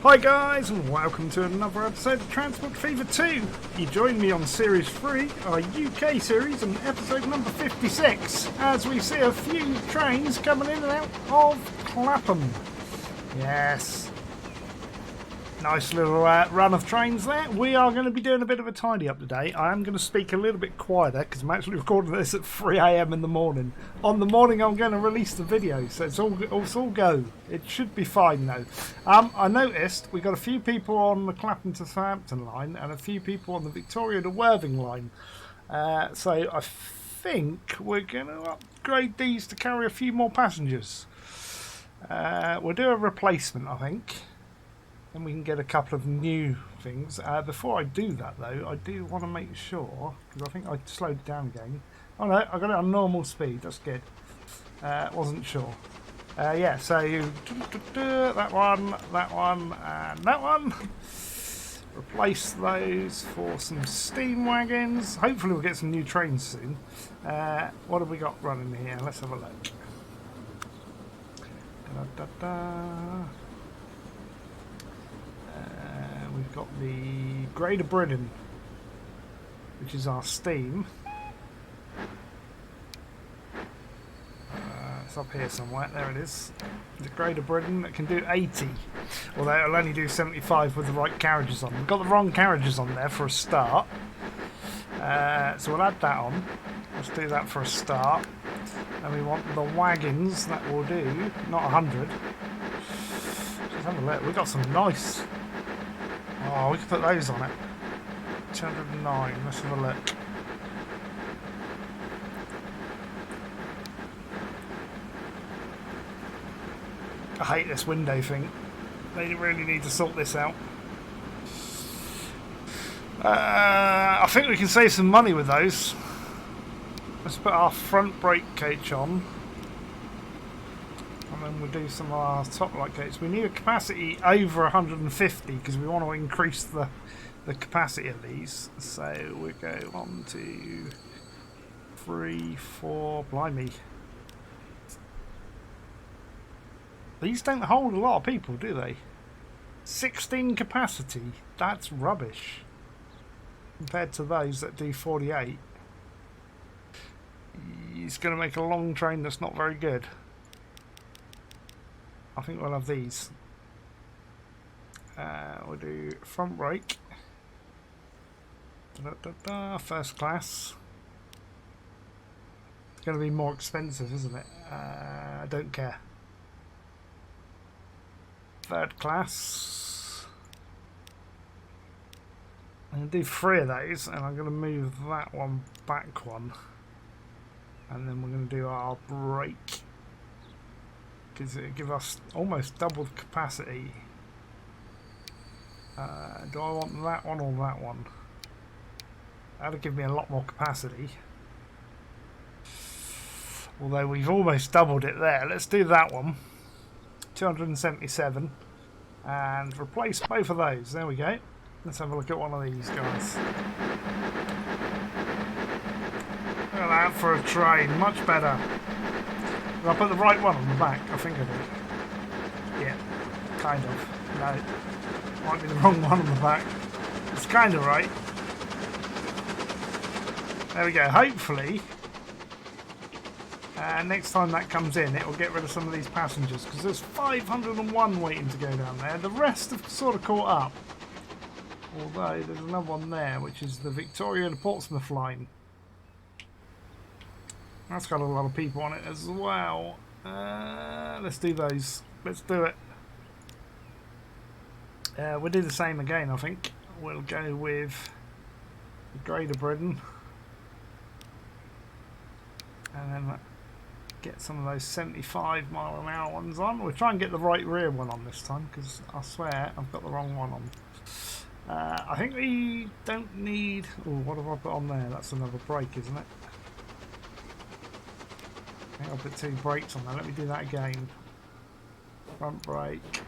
Hi guys, and welcome to another episode of Transport Fever 2. You join me on Series 3, our UK series, and episode number 56, as we see a few trains coming in and out of Clapham. Yes. Nice little run of trains there. We are going to be doing a bit of a tidy up today. I am going to speak a little bit quieter because I'm actually recording this at 3 AM in the morning. On the morning I'm going to release the video, so it's all go. It should be fine though. I noticed we got a few people on the Clapham to Southampton line and a few people on the Victoria to Worthing line. So I think we're going to upgrade these to carry a few more passengers. We'll do a replacement, I think. And we can get a couple of new things. Before I do that though, I do want to make sure, because I think I slowed it down again. Oh no, I got it on normal speed, that's good. Wasn't sure. Yeah, so that one, and that one. Replace those for some steam wagons. Hopefully we'll get some new trains soon. What have we got running here? Let's have a look. We've got the Greater Britain, which is our steam. It's up here somewhere. There it is. The Greater Britain that can do 80, although it'll only do 75 with the right carriages on. We've got the wrong carriages on there for a start. So we'll add that on. Let's do that for a start. And we want the wagons that will do, not 100. Let's have a look. We've got some nice... Oh, we can put those on it. 209. Let's have a look. I hate this window thing. They really need to sort this out. I think we can save some money with those. Let's put our front brake coach on. And then we'll do some of our top light coach. We need a capacity over 150 because we want to increase the capacity of these. So we'll go 1, 2, 3, 4. Blimey. These don't hold a lot of people, do they? 16 capacity. That's rubbish. Compared to those that do 48. It's going to make a long train that's not very good. I think we'll have these. We'll do front brake. First class. It's going to be more expensive, isn't it? I don't care. Third class. I'm going to do 3 of those, and I'm going to move that one back one. And then we're going to do our brake. Because it'll give us almost double the capacity. Do I want that one or that one? That'll give me a lot more capacity. Although we've almost doubled it there. Let's do that one. 277. And replace both of those. There we go. Let's have a look at one of these guys. Look at that for a train. Much better. Did I put the right one on the back? I think I did. Yeah, kind of. No, might be the wrong one on the back. It's kind of right. There we go. Hopefully, next time that comes in, it will get rid of some of these passengers because there's 501 waiting to go down there. The rest have sort of caught up. Although there's another one there, which is the Victoria to Portsmouth line. That's got a lot of people on it as well. Let's do those. Let's do it. We'll do the same again, I think. We'll go with the Greater Britain. And then get some of those 75 mile an hour ones on. We'll try and get the right rear one on this time because I swear I've got the wrong one on. I think we don't need... Oh, what have I put on there? That's another brake, isn't it? I think I'll put 2 brakes on there. Let me do that again. Front brake.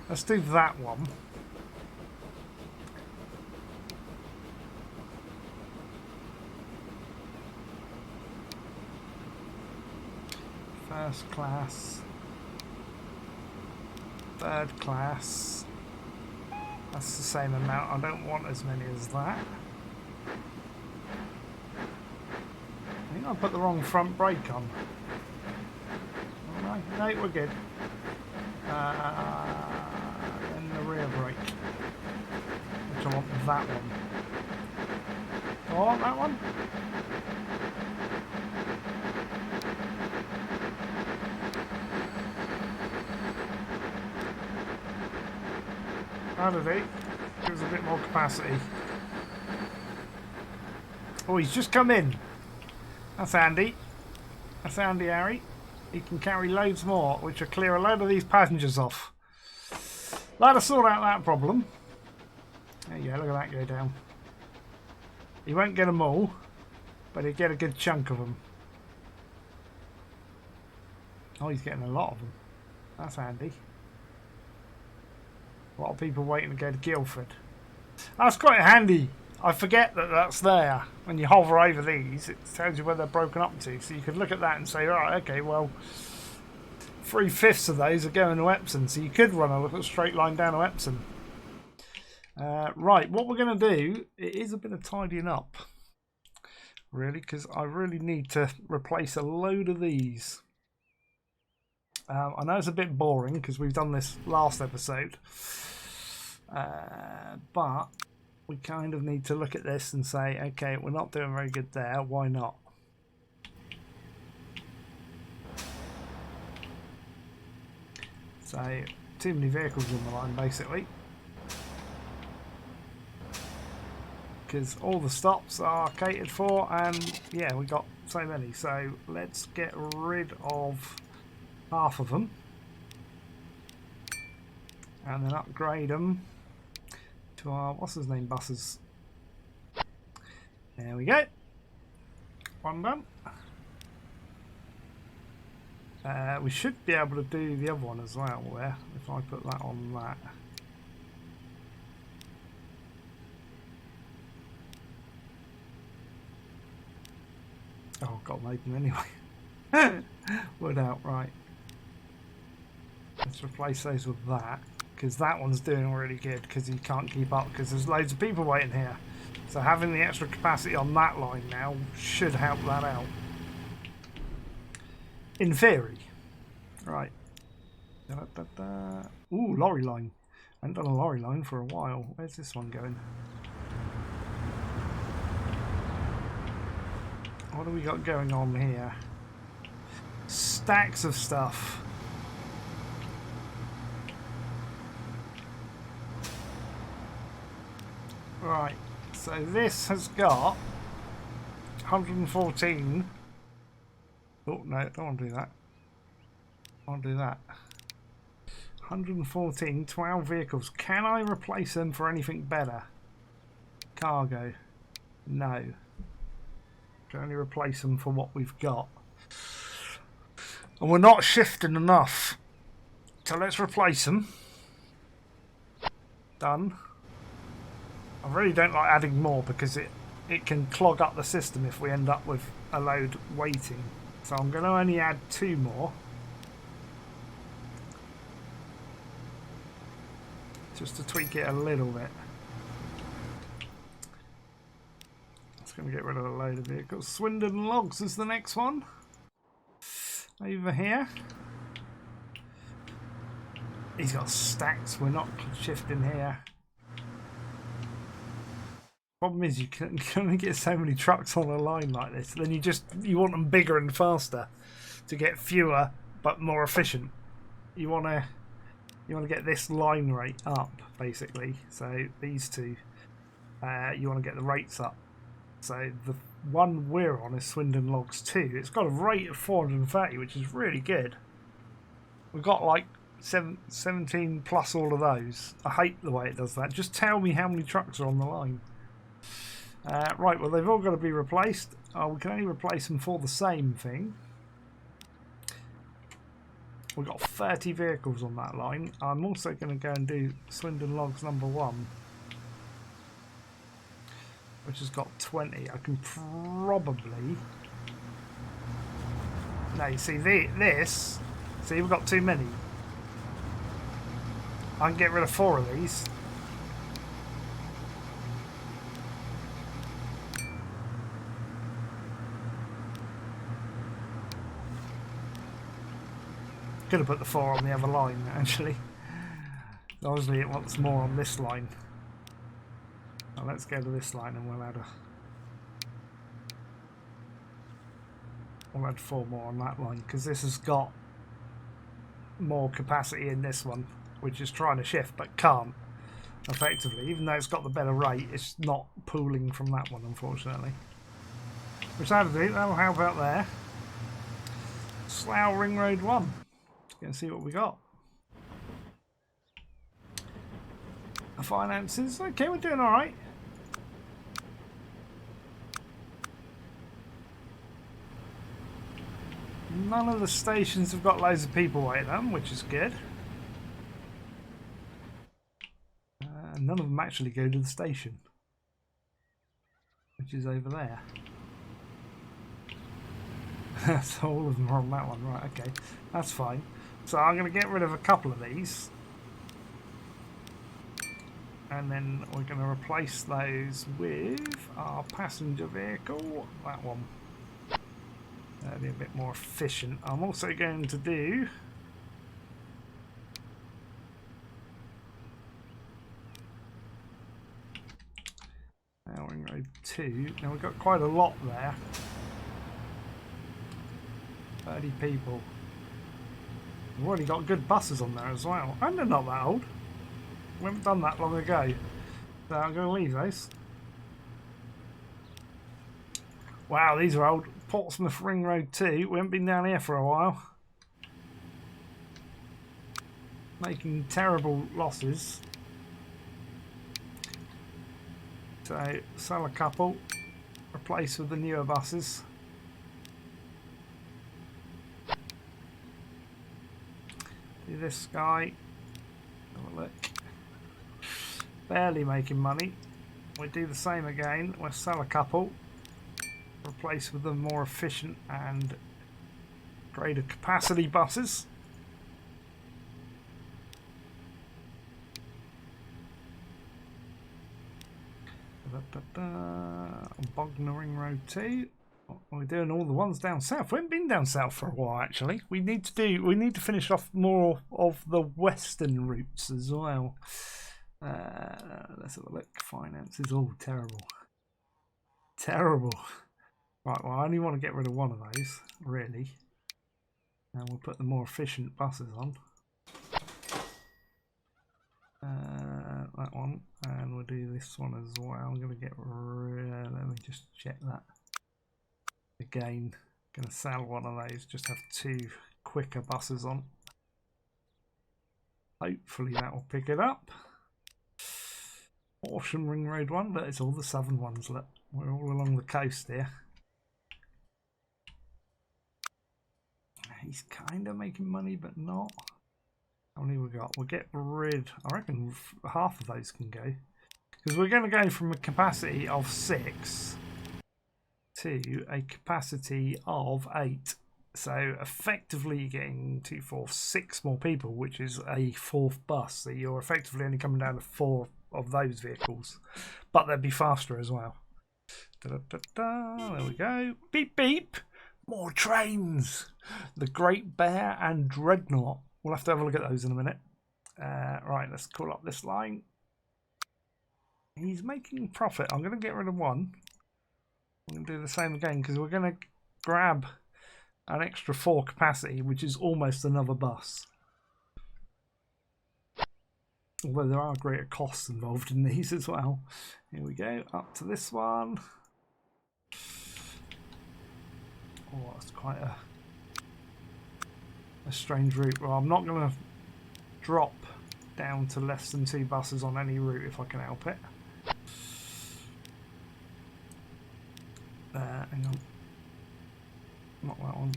Let's do that one. First class. Third class. That's the same amount. I don't want as many as that. I think I put the wrong front brake on. Oh, no, we're good. Then the rear brake. Which I want that one. Do I want that one? How did he? Gives a bit more capacity. Oh, he's just come in. That's handy. That's handy, Harry. He can carry loads more, which will clear a load of these passengers off. That'll sort out that problem. There you go, look at that go down. He won't get them all, but he'll get a good chunk of them. Oh, he's getting a lot of them. That's handy. A lot of people waiting to go to Guildford. That's quite handy. I forget that that's there. When you hover over these, it tells you where they're broken up to. So you could look at that and say, right, okay, well, 3/5 of those are going to Epsom. So you could run a straight line down to Epsom. Right, what we're going to do, it is a bit of tidying up. Really, because I really need to replace a load of these. I know it's a bit boring because we've done this last episode. But we kind of need to look at this and say, okay, we're not doing very good there, why not? So, too many vehicles on the line basically. Because all the stops are catered for and yeah, we got so many. So let's get rid of half of them. And then upgrade them to our, what's his name, buses. There we go. One done. We should be able to do the other one as well, where if I put that on that. Oh, I've got them open anyway. Wood out, right. Let's replace those with that. Because that one's doing really good because he can't keep up because there's loads of people waiting here. So having the extra capacity on that line now should help that out. In theory. Right. Ooh, lorry line. I haven't done a lorry line for a while. Where's this one going? What do we got going on here? Stacks of stuff. Right, so this has got 114. Oh no, don't want to do that. I want to do that. 114, 12 vehicles. Can I replace them for anything better? Cargo. No. Can only replace them for what we've got. And we're not shifting enough. So let's replace them. Done. I really don't like adding more because it can clog up the system if we end up with a load waiting. So I'm going to only add 2 more. Just to tweak it a little bit. It's going to get rid of a load of vehicles. Swindon Logs is the next one. Over here. He's got stacks. We're not shifting here. Problem is you can only get so many trucks on a line like this. Then you want them bigger and faster to get fewer but more efficient. You want to get this line rate up basically. So these two, you want to get the rates up. So the one we're on is Swindon Logs 2. It's got a rate of 430, which is really good. We've got like 17 plus all of those. I hate the way it does that. Just tell me how many trucks are on the line. Right, well they've all got to be replaced. We can only replace them for the same thing. We've got 30 vehicles on that line. I'm also going to go and do Swindon Logs number 1, which has got 20. I can probably... No, you see this? See, we've got too many. I can get rid of 4 of these. Could have put the 4 on the other line, actually. Obviously it wants more on this line. Well, let's go to this line and we'll add 4 more on that line, because this has got more capacity in this one, which is trying to shift but can't effectively. Even though it's got the better rate, it's not pooling from that one, unfortunately. Which that'll do. That'll help out there. Slough Ring Road 1. Let's go and see what we got. The finances. Okay, we're doing alright. None of the stations have got loads of people waiting on, which is good. None of them actually go to the station, which is over there. So all of them are on that one, right? Okay, that's fine. So I'm going to get rid of a couple of these, and then we're going to replace those with our passenger vehicle, that one. That'll be a bit more efficient. I'm also going to do Ring Road 2. Now we've got quite a lot there. 30 people. We've already got good buses on there as well. And they're not that old. We haven't done that long ago. So I'm going to leave those. Wow, these are old. Portsmouth Ring Road 2. We haven't been down here for a while. Making terrible losses. So sell a couple. Replace with the newer buses. Do this guy. Have a look. Barely making money. We do the same again. We'll sell a couple. Replace with the more efficient and greater capacity buses. Bognor Ring Road 2. We're doing all the ones down south. We haven't been down south for a while, actually. We need to finish off more of the western routes as well. Let's have a look. Finance is all terrible. Terrible. Right, well, I only want to get rid of one of those, really. And we'll put the more efficient buses on. That one. And we'll do this one as well. I'm going to get rid of, let me just check that. Again, going to sell one of those, just have 2 quicker buses on. Hopefully that will pick it up. Horsham Ring Road 1, but it's all the southern ones. Look, we're all along the coast here. He's kind of making money, but not. How many we got? We'll get rid. I reckon half of those can go, because we're going to go from a capacity of 6 to a capacity of 8. So effectively you're getting 2, 4, 6 more people, which is a 4th bus. So you're effectively only coming down to 4 of those vehicles, but they'll be faster as well. Da, da, da, da. There we go. Beep beep. More trains. The Great Bear and Dreadnought. We'll have to have a look at those in a minute. Right, let's call up this line. He's making profit. I'm going to get rid of one. I'm going to do the same again, because we're going to grab an extra 4 capacity, which is almost another bus. Although there are greater costs involved in these as well. Here we go, up to this one. Oh, that's quite a strange route. Well, I'm not going to drop down to less than 2 buses on any route if I can help it. Hang on. Not that one.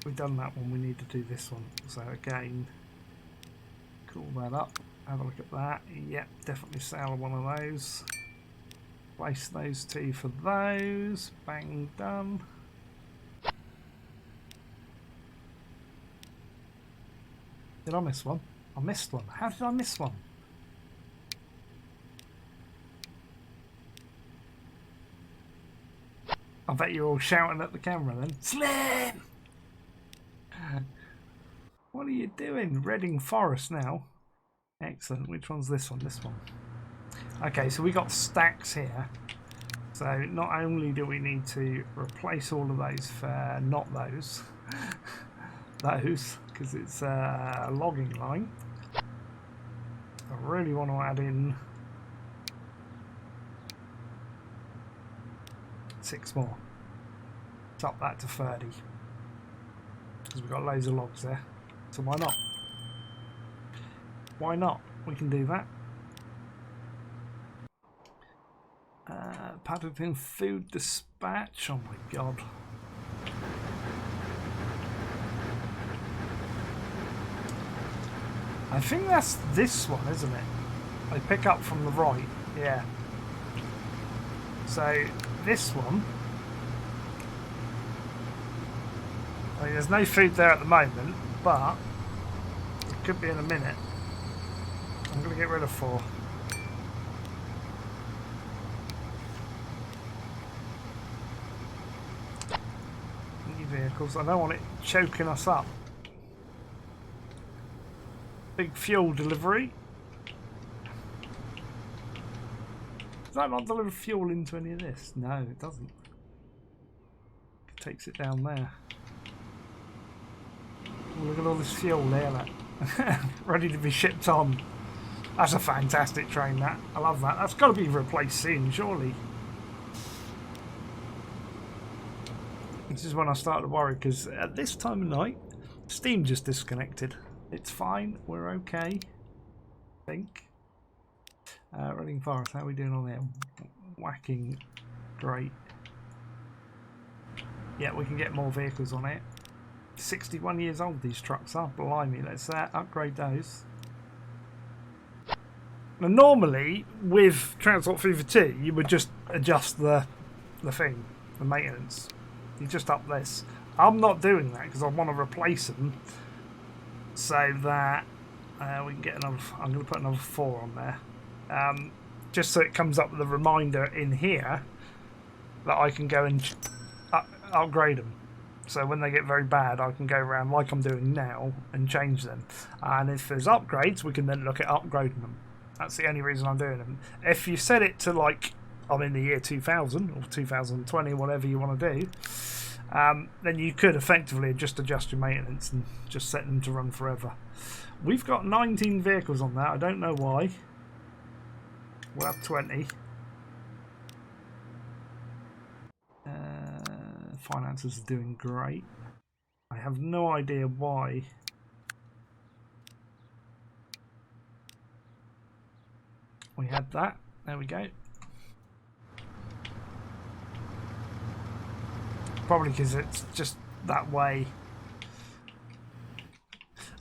We've done that one. We need to do this one. So again, call that up. Have a look at that. Yep, definitely sell one of those. Place those 2 for those. Bang, done. Did I miss one? I missed one. How did I miss one? I bet you're all shouting at the camera then. Slim! What are you doing? Reading Forest now. Excellent. Which one's this one? This one. Okay, so we got stacks here. So not only do we need to replace all of those for not those, those, because it's a logging line. I really want to add in 6 more. Let's up that to 30. Because we've got loads of logs there. So why not? Why not? We can do that. Paddington Food Dispatch. Oh my god. I think that's this one, isn't it? They pick up from the right. Yeah. So this one. I mean, there's no food there at the moment, but it could be in a minute. I'm going to get rid of 4. New vehicles. I don't want it choking us up. Big fuel delivery. Does that not deliver fuel into any of this? No, it doesn't. It takes it down there. Oh, look at all this fuel there, look. Ready to be shipped on. That's a fantastic train, that. I love that. That's got to be replaced soon, surely. This is when I started to worry, because at this time of night, Steam just disconnected. It's fine. We're okay. I think. Running Forest, how are we doing on there? Whacking. Great. Yeah, we can get more vehicles on it. 61 years old these trucks are. Blimey, let's upgrade those. Now, normally, with Transport Fever 2, you would just adjust the thing, the maintenance. You just up this. I'm not doing that because I want to replace them so that we can get another. I'm going to put another 4 on there, just so it comes up with a reminder in here that I can go and upgrade them. So when they get very bad, I can go around like I'm doing now and change them. And if there's upgrades, we can then look at upgrading them. That's the only reason I'm doing them. If you set it to like I'm in the year 2000 or 2020, whatever you want to do, then you could effectively just adjust your maintenance and just set them to run forever. We've got 19 vehicles on that. I don't know why. We'll have 20. Finances are doing great. I have no idea why. We had that. There we go. Probably because it's just that way.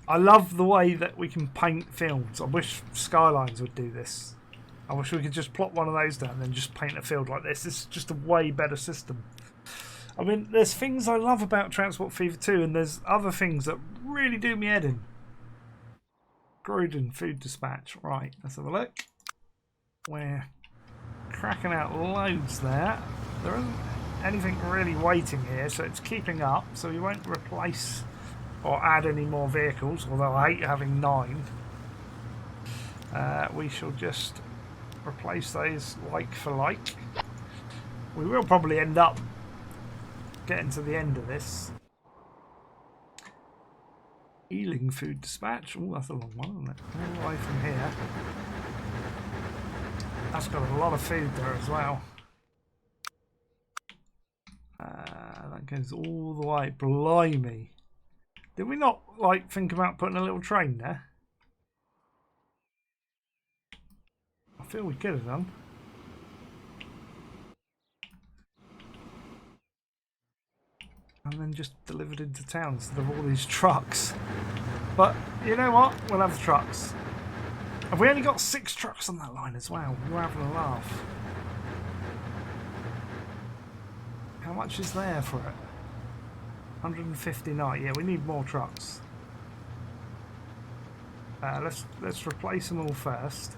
I love the way that we can paint fields. I wish Skylines would do this. I wish we could just plot one of those down and then just paint a field like this. It's just a way better system. I mean, there's things I love about Transport Fever 2, and there's other things that really do me head in. Croydon Food Dispatch. Right, let's have a look. We're cracking out loads there. There isn't anything really waiting here, so it's keeping up. So we won't replace or add any more vehicles, although I hate having 9. We shall just replace those like for like. We will probably end up getting to the end of this. Ealing Food Dispatch. Oh, that's a long one, isn't it? All the way from here. That's got a lot of food there as well. That goes all the way. Blimey. Did we not like think about putting a little train there? I feel we could have done. And then just delivered into town instead of all these trucks. But you know what? We'll have the trucks. Have we only got 6 trucks on that line as well? We're having a laugh. How much is there for it? 159. Yeah, we need more trucks. Let's replace them all first.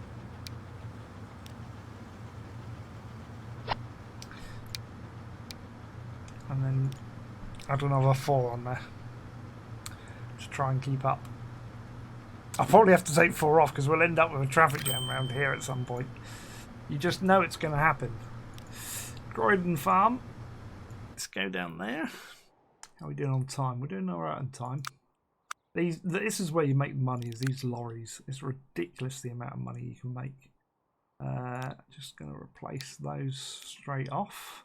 And then add another 4 on there. Just try and keep up. I'll probably have to take 4 off because we'll end up with a traffic jam around here at some point. You just know it's going to happen. Croydon Farm. Let's go down there. How are we doing on time? We're doing alright on time. This is where you make money, is these lorries. It's ridiculous the amount of money you can make. Just going to replace those straight off.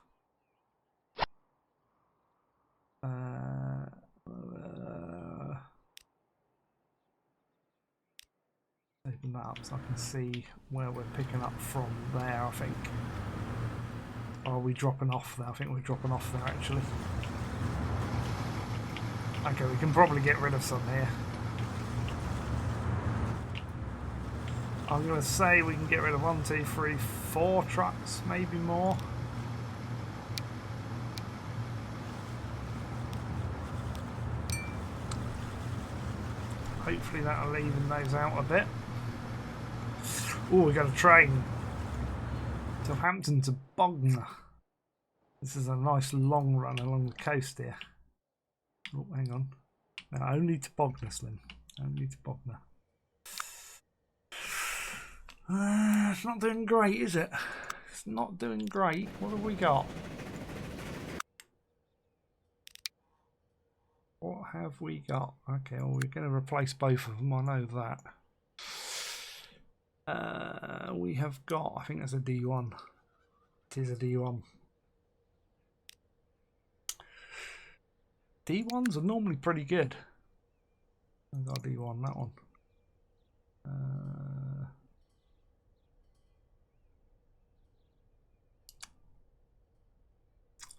Open that up so I can see where we're picking up from there, I think. Or are we dropping off there? I think we're dropping off there actually. Okay, we can probably get rid of some here. I'm going to say we can get rid of 1, 2, 3, 4 trucks, maybe more. Hopefully that'll even those out a bit. Oh, we got a train. Southampton to Bognor. This is a nice long run along the coast here. Oh, hang on. No, only to Bognor, Slim. Only to Bognor. It's not doing great, is it? It's not doing great. What have we got? What have we got? Okay, well, we're going to replace both of them. I know that. We have got, I think that's a D1. It is a D1. D1s are normally pretty good. I've got a D1, that one.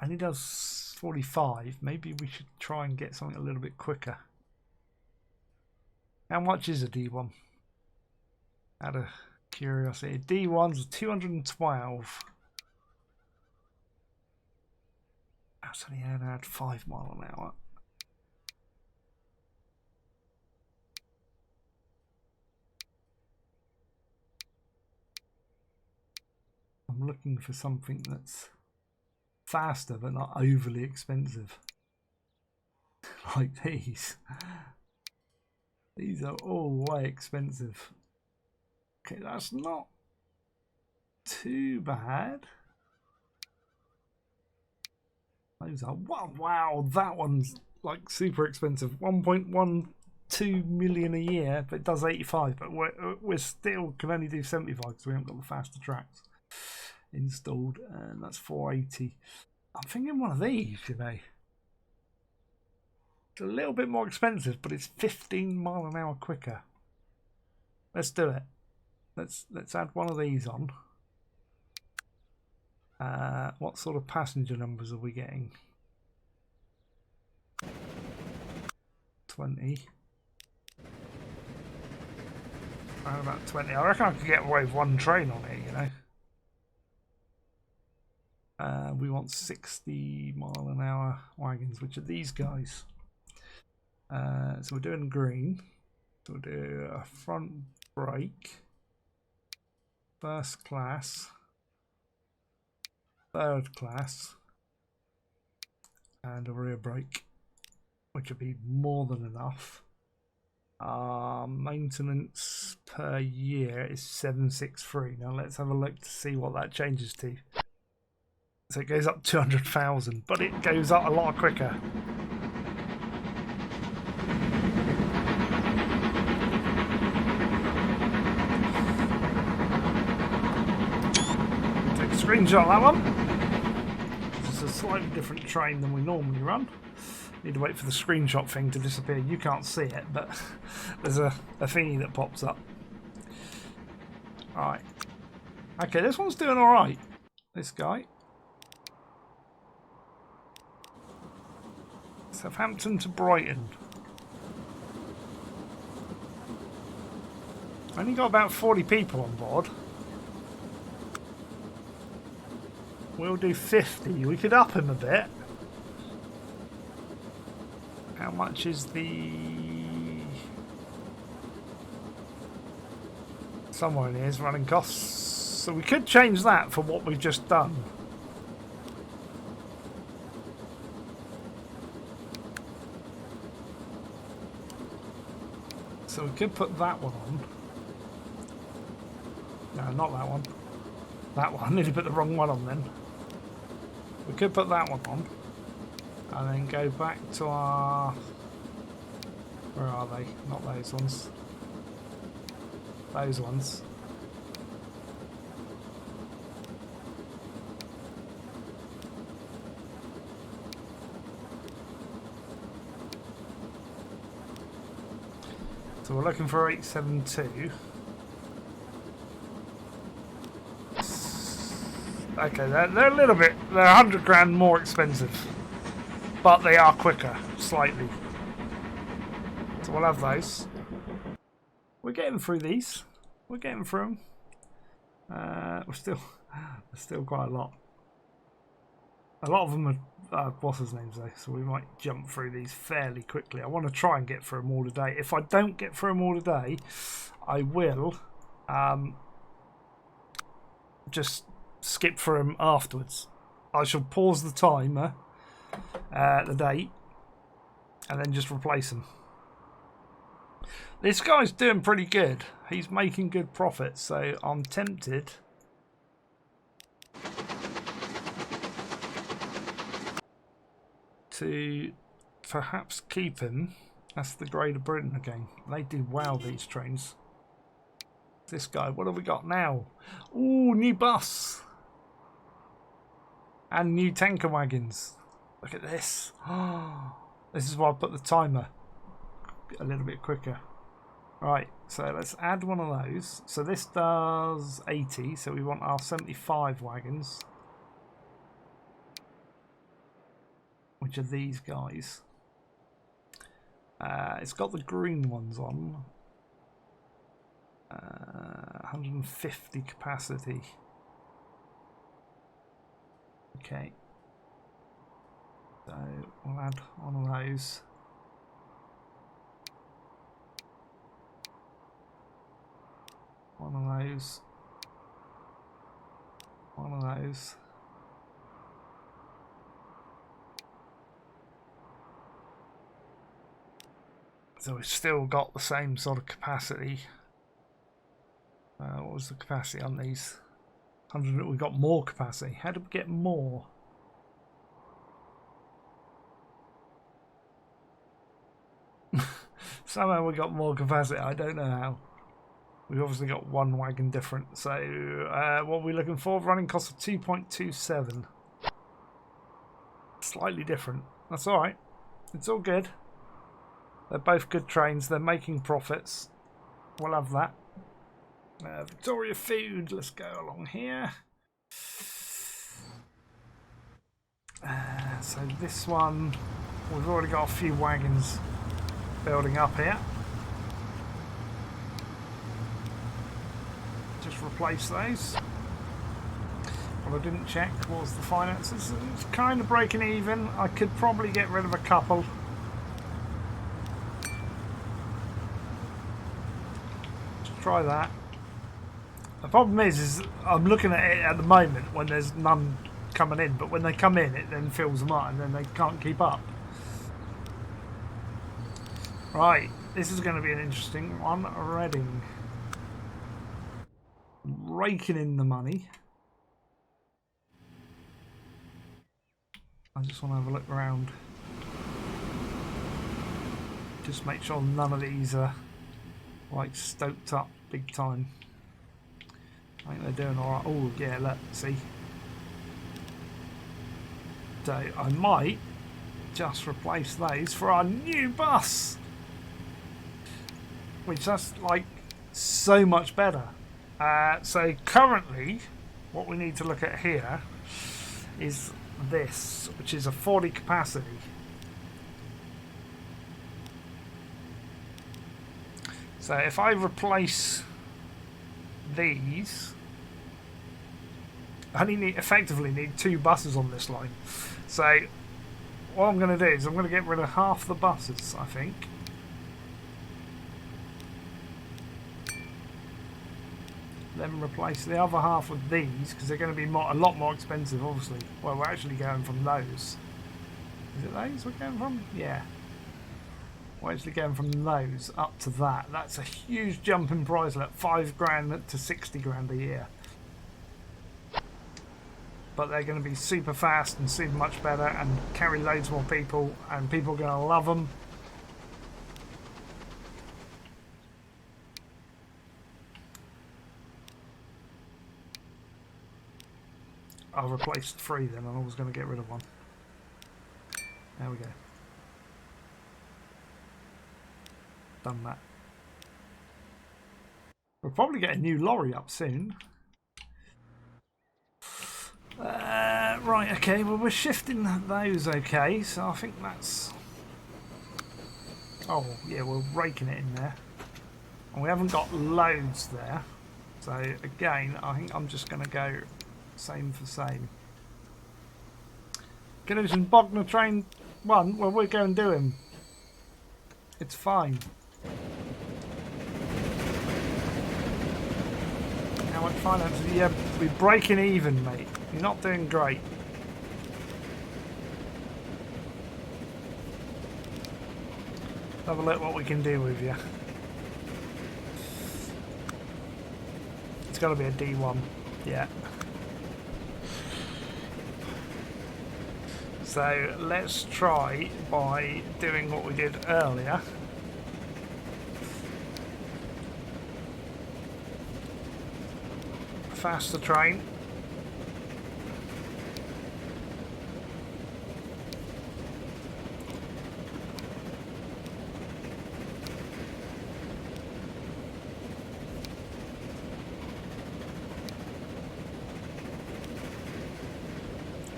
And he does 45. Maybe we should try and get something a little bit quicker. How much is a D1? Out of curiosity. D1's 212. That's only had 5 miles an hour. I'm looking for something that's faster but not overly expensive. Like these. These are all way expensive. Okay, that's not too bad. Those are, wow, that one's like super expensive. 1.12 million a year, but it does 85. But we're still can only do 75 because we haven't got the faster tracks installed, and that's 480. I'm thinking one of these, you know. It's a little bit more expensive, but it's 15 miles an hour quicker. Let's do it. Let's add one of these on. What sort of passenger numbers are we getting? 20. Around about 20. I reckon I could get away with one train on here, you know. We want 60 mile an hour wagons, which are these guys. So we're doing green. So we'll do a front brake, first class, third class, and a rear brake, which would be more than enough. Maintenance per year is 763. Now let's have a look to see what that changes to. So it goes up 200,000, but it goes up a lot quicker. Take a screenshot of that one. This is a slightly different train than we normally run. Need to wait for the screenshot thing to disappear. You can't see it, but there's a thingy that pops up. Alright. Okay, this one's doing alright. This guy. Southampton to Brighton. Only got about 40 people on board. We'll do 50. We could up him a bit. How much is the somewhere in here is running costs. So we could change that for what we've just done. So we could put that one on. No, not that one. That one. I nearly put the wrong one on then. We could put that one on. And then go back to our... Where are they? Not those ones. Those ones. So we're looking for 872. Okay, they're a little bit, they're 100 grand more expensive, but they are quicker, slightly. So we'll have those. We're getting through these. We're getting through them. There's still quite a lot. A lot of them are bosses' names though, so we might jump through these fairly quickly. I want to try and get through them all today. If I don't get through them all today, I will just skip through them afterwards. I shall pause the timer, the date, and then just replace them. This guy's doing pretty good. He's making good profits, so I'm tempted to perhaps keep him. That's the Greater Britain again. They do well, these trains. This guy, what have we got now? Ooh, new bus. And new tanker wagons. Look at this. This is why I put the timer a little bit quicker. Right, so let's add one of those. So this does 80, so we want our 75 wagons. Which are these guys. It's got the green ones on. 150 capacity. Okay. So we'll add one of those. One of those. One of those. So we've still got the same sort of capacity. What was the capacity on these? 100. We got more capacity. How did we get more? Somehow we got more capacity. I don't know how. We've obviously got one wagon different. So what are we looking for? Running cost of 2.27. Slightly different. That's all right. It's all good. They're both good trains. They're making profits. We'll have that. Victoria Food. Let's go along here. So this one, we've already got a few wagons building up here. Just replace those. Well, I didn't check what was the finances. It's kind of breaking even. I could probably get rid of a couple. Just try that. The problem is I'm looking at it at the moment when there's none coming in, but when they come in, it then fills them up and then they can't keep up. Right, this is going to be an interesting one. Reading. Raking in the money. I just want to have a look around. Just make sure none of these are like stoked up big time. I think they're doing alright. Oh yeah, look, see. So I might just replace those for our new bus. Which that's like so much better. So currently what we need to look at here is this, which is a 40 capacity. So if I replace these, I only effectively need 2 buses on this line. So what I'm going to do is I'm going to get rid of half the buses, I think. then replace the other half with these, because they're going to be a lot more expensive, obviously. Well, we're actually going from those. Is it those we're going from? Yeah. We're actually going from those up to that. That's a huge jump in price, like 5 grand to 60 grand a year. But they're going to be super fast and super much better and carry loads more people, and people are going to love them. I'll replace 3 then, and I was going to get rid of 1. There we go. Done that. We'll probably get a new lorry up soon. Right, okay, well we're shifting those okay, so I think that's... Oh, yeah, we're raking it in there. And we haven't got loads there. So, again, I think I'm just going to go same for same. Gonna do some Bogner Train 1, well we're going to do him. It's fine. How much finance? Yeah, we're breaking even, mate. You're not doing great. Have a look what we can do with you. It's got to be a D1. Yeah. So let's try by doing what we did earlier. Faster train.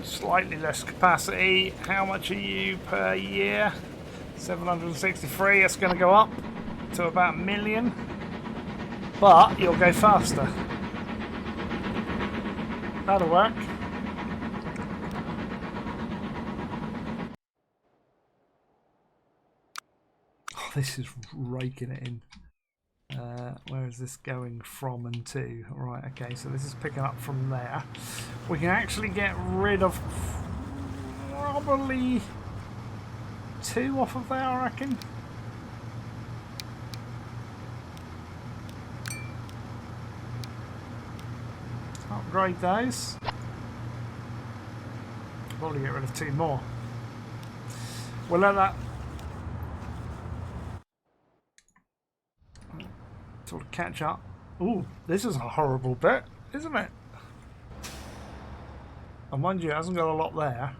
Slightly less capacity. How much are you per year? 763. It's going to go up to about 1 million. But you'll go faster. That'll work. Oh, this is raking it in. Where is this going from and to? Right, okay, so this is picking up from there. We can actually get rid of probably 2 off of there, I reckon. Upgrade those. Probably get rid of 2 more. We'll let that sort of catch up. Ooh, this is a horrible bit, isn't it? And mind you, it hasn't got a lot there.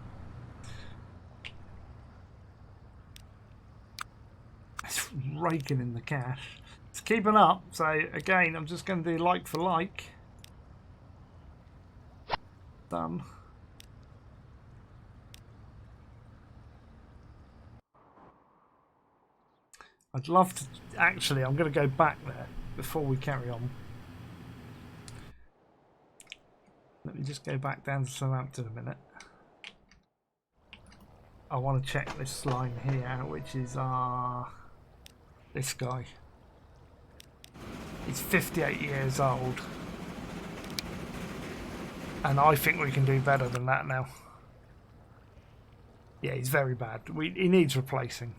It's raking in the cash. It's keeping up, so again, I'm just going to do like for like. Done. I'd love to, actually, I'm going to go back there before we carry on. Let me just go back down to Southampton a minute. I want to check this line here, which is this guy. He's 58 years old. And I think we can do better than that now. Yeah, he's very bad. He needs replacing.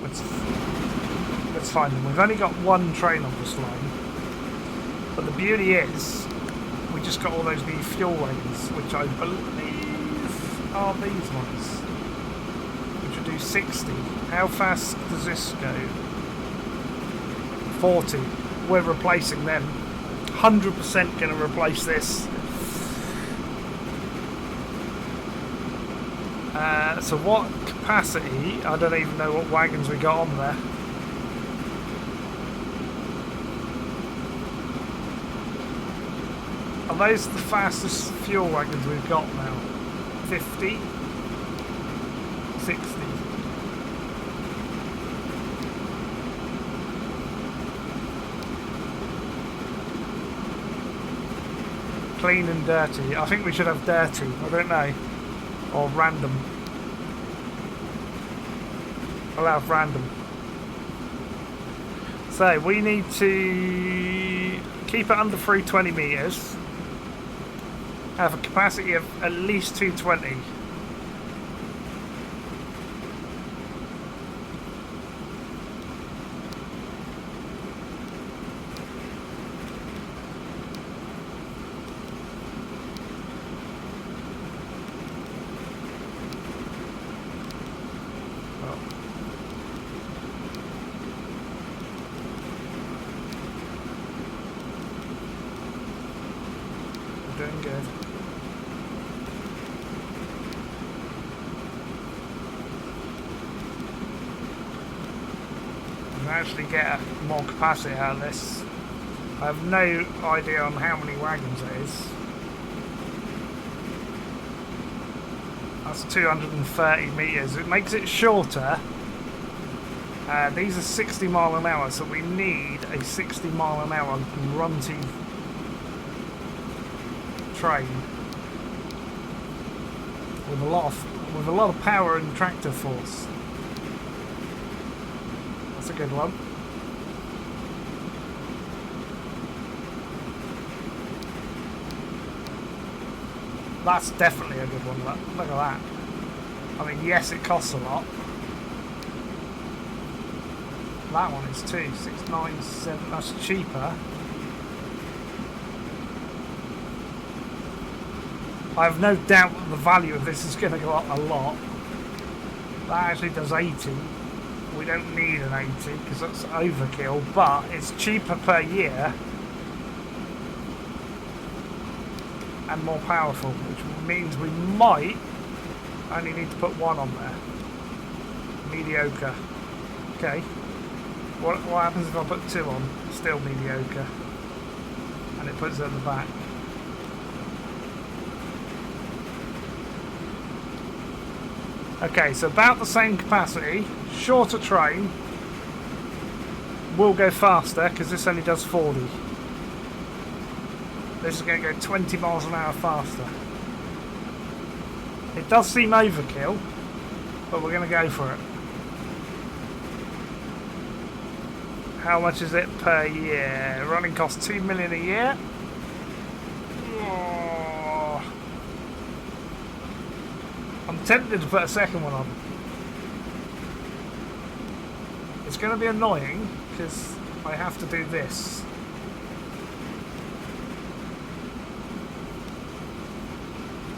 Let's find them. We've only got 1 train on this line. But the beauty is, we just got all those new fuel wagons, which I believe are these ones. Which will do 60. How fast does this go? 40. We're replacing them. 100% going to replace this. So what capacity? I don't even know what wagons we got on there. Are those the fastest fuel wagons we've got now? 50? 60? Clean and dirty. I think we should have dirty. I don't know. Or random. I'll have random. So we need to keep it under 320 metres. Have a capacity of at least 220. Doing good. And actually get more capacity out of this. I have no idea on how many wagons it is. That's 230 metres. It makes it shorter. These are 60 mile an hour, so we need a 60 mile an hour grunty train with a lot of power and tractor force. That's a good one. That's definitely a good one. Look at that. I mean, yes, it costs a lot. That one is 2697. That's cheaper. I have no doubt that the value of this is going to go up a lot. That actually does 80. We don't need an 80 because that's overkill, but it's cheaper per year and more powerful, which means we might only need to put one on there. Mediocre. Okay. What happens if I put two on? Still mediocre. And it puts it at the back. Okay, so about the same capacity, shorter train, will go faster because this only does 40. This is going to go 20 miles an hour faster. It does seem overkill, but we're going to go for it. How much is it per year? Running costs 2 million a year. I'm tempted to put a second one on. It's going to be annoying because I have to do this.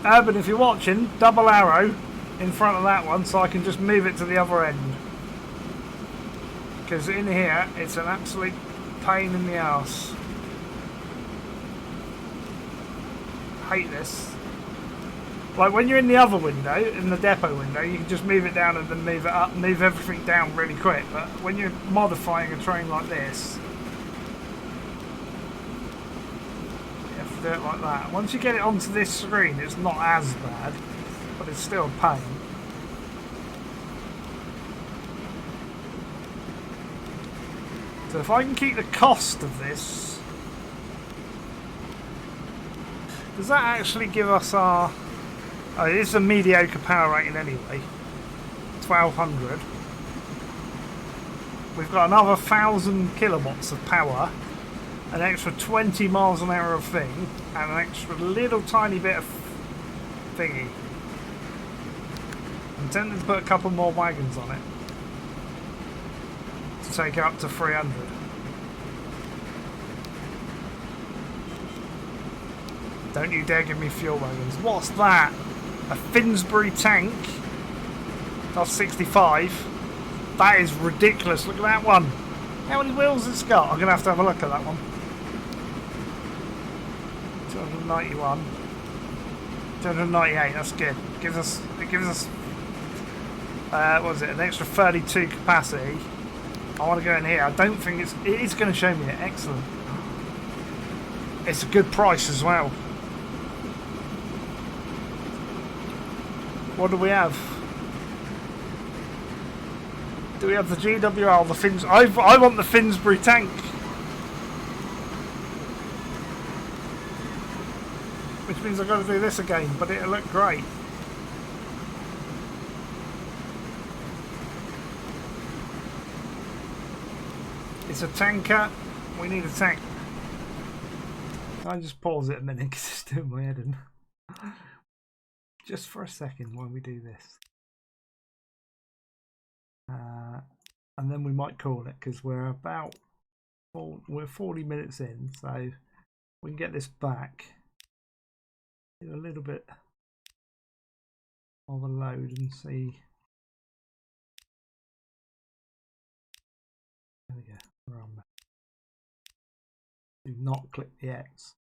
Urban, if you're watching, double arrow in front of that one so I can just move it to the other end. Because in here, it's an absolute pain in the arse. Hate this. Like when you're in the other window, in the depot window, you can just move it down and then move it up, move everything down really quick. But when you're modifying a train like this, you have to do it like that. Once you get it onto this screen, it's not as bad, but it's still a pain. So if I can keep the cost of this, does that actually give us our... Oh, it is a mediocre power rating anyway. 1200. We've got another 1000 kilowatts of power, an extra 20 miles an hour of thing, and an extra little tiny bit of thingy. I'm tempted to put a couple more wagons on it to take it up to 300. Don't you dare give me fuel wagons. What's that? A Finsbury tank. That's 65. That is ridiculous. Look at that one. How many wheels it's got? I'm going to have a look at that one. 291. 298. That's good. It gives us what was it? An extra 32 capacity. I want to go in here. I don't think it is going to show me it. Excellent. It's a good price as well. What do we have? Do we have the GWL, the Fins? I want the Finsbury tank. Which means I've got to do this again, but it'll look great. It's a tanker. We need a tank. I'll just pause it a minute because it's doing my head in. Just for a second while we do this. And then we might call it because we're 40 minutes in, so we can get this back. Do a little bit of a load and see. There we go. We're on there. Do not click the X.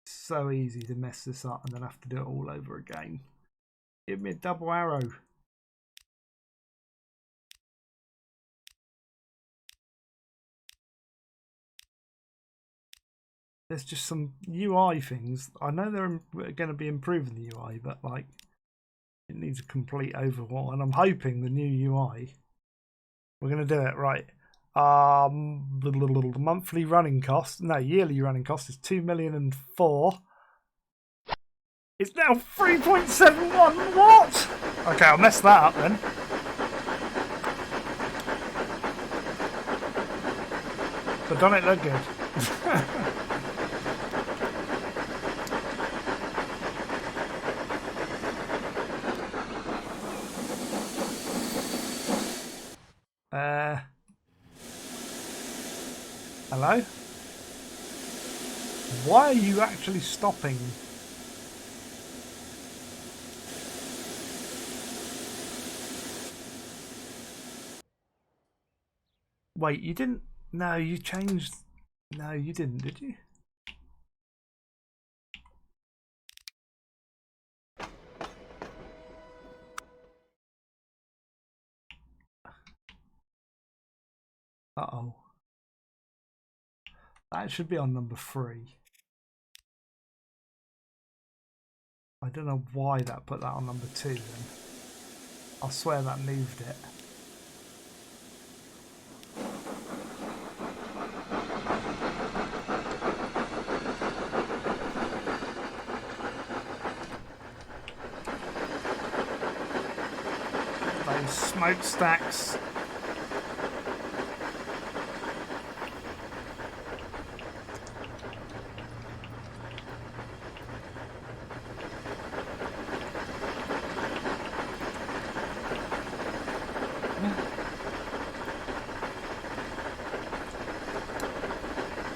It's so easy to mess this up and then have to do it all over again. Give me a double arrow. There's just some UI things. I know they're going to be improving the UI, but like it needs a complete overhaul. And I'm hoping the new UI, we're going to do it right. The monthly running cost, no, yearly running cost is 2,000,004. It's now 3.71. What? Okay, I'll mess that up then. But don't it look good? Hello? Why are you actually stopping? Wait, you didn't? No, you changed. No, you didn't, did you? Uh-oh. That should be on number 3. I don't know why that put that on number 2 then. I swear that moved it. Those smokestacks.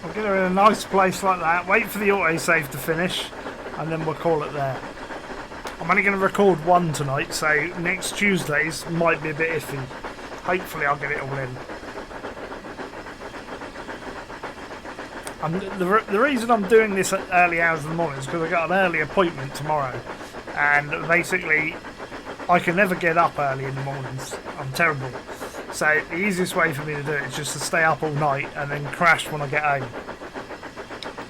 We'll get her in a nice place like that, wait for the autosave to finish, and then we'll call it there. I'm only going to record one tonight, so next Tuesdays might be a bit iffy. Hopefully I'll get it all in. The reason I'm doing this at early hours of the morning is because I've got an early appointment tomorrow. And basically, I can never get up early in the mornings. I'm terrible. So the easiest way for me to do it is just to stay up all night and then crash when I get home.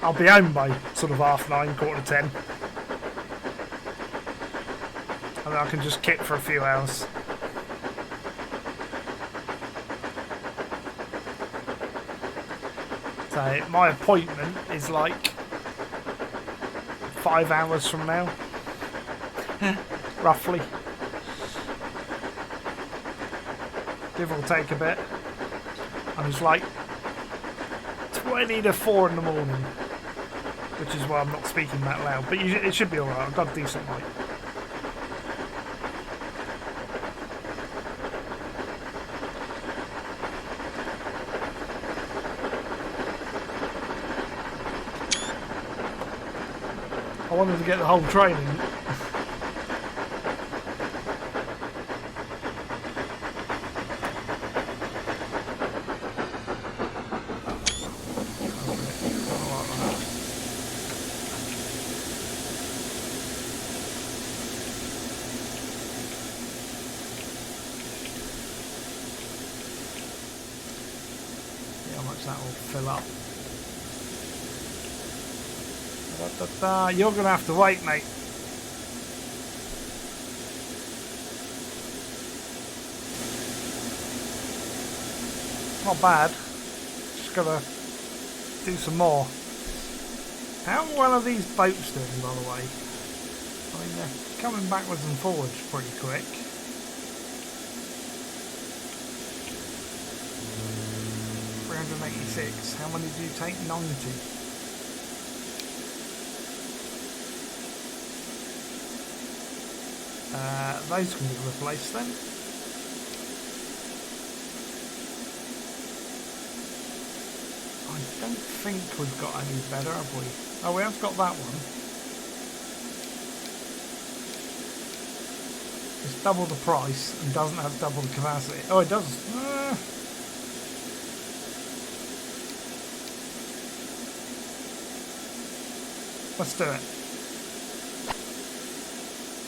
I'll be home by sort of 9:30, 10:15. And then I can just kit for a few hours. So my appointment is like 5 hours from now. Roughly. Give or take a bit. And it's like 20 to 4 in the morning. Which is why I'm not speaking that loud. But it should be alright. I've got a decent mic. I wanted to get the whole training. See how much that will fill up. You're going to have to wait, mate. Not bad. Just got to do some more. How well are these boats doing, by the way? I mean, they're coming backwards and forwards pretty quick. 386. How many do you take? 90. Those can be replaced then. I don't think we've got any better, have we? Oh, we have got that one. It's double the price and doesn't have double the capacity. Oh, it does. Let's do it.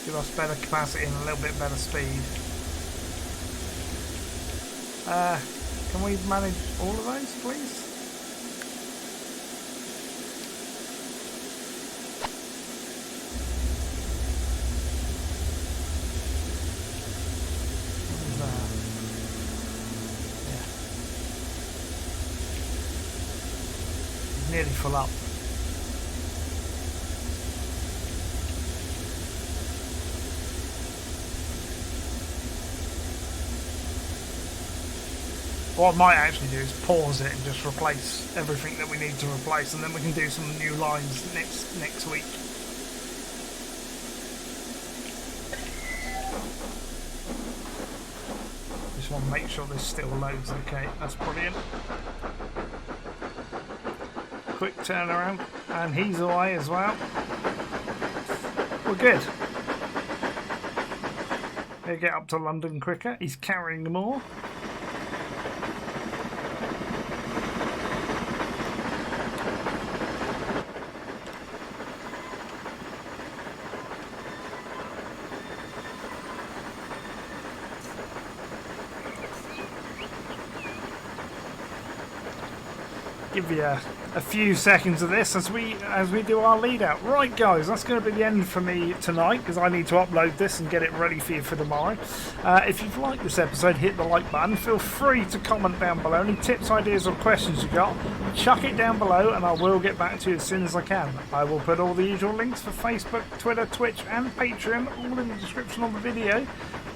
Give us better capacity and a little bit better speed. Can we manage all of those, please? What is that? Yeah. Nearly full up. What I might actually do is pause it and just replace everything that we need to replace, and then we can do some new lines next week. Just want to make sure this still loads. Okay, that's brilliant. Quick turnaround, and he's away as well. We're good. He'll get up to London quicker. He's carrying more. Give you a few seconds of this as we do our lead out. Right guys, that's going to be the end for me tonight because I need to upload this and get it ready for you for tomorrow. If you've liked this episode, hit the like button. Feel free to comment down below. Any tips, ideas or questions you got, chuck it down below and I will get back to you as soon as I can. I will put all the usual links for Facebook, Twitter, Twitch and Patreon all in the description of the video.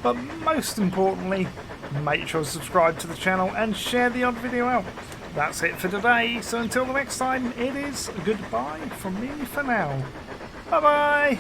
But most importantly, make sure to subscribe to the channel and share the odd video out. That's it for today, so until the next time, it is goodbye from me for now. Bye bye!